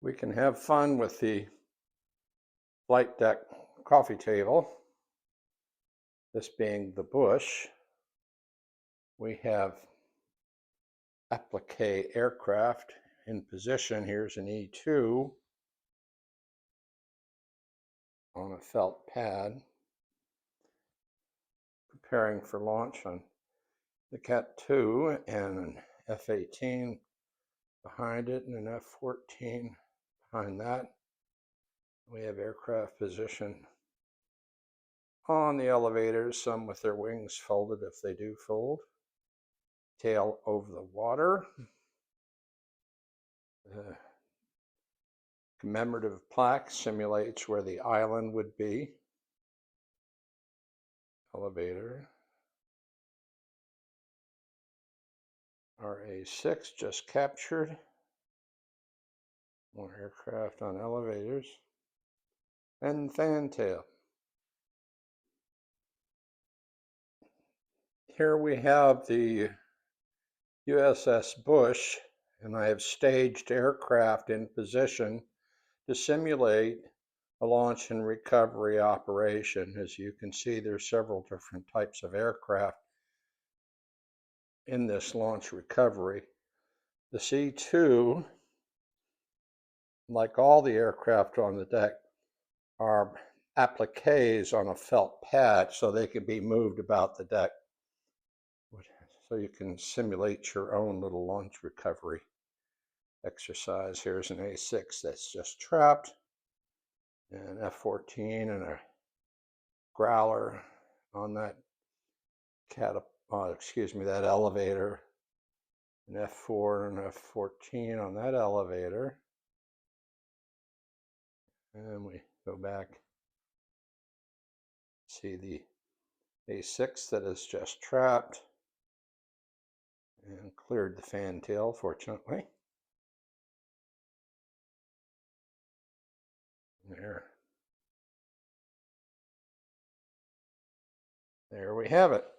We can have fun with the flight deck coffee table. This being the bush, we have applique aircraft in position. Here's an E2 on a felt pad, preparing for launch on the Cat 2 and an F-18 behind it and an F-14 behind that. We have aircraft position on the elevators, some with their wings folded if they do fold. Tail over the water. The commemorative plaque simulates where the island would be. Elevator. RA6 just captured. More aircraft on elevators. And fantail. Here we have the USS Bush, and I have staged aircraft in position to simulate a launch and recovery operation. As you can see, there's several different types of aircraft in this launch recovery. The C2, like all the aircraft on the deck, are appliques on a felt pad so they can be moved about the deck. So you can simulate your own little launch recovery exercise. Here's an A6 that's just trapped, an F-14 and a growler on that that elevator, an F4 and an F-14 on that elevator. And we go back, see the A6 that is just trapped and cleared the fantail, fortunately. There we have it.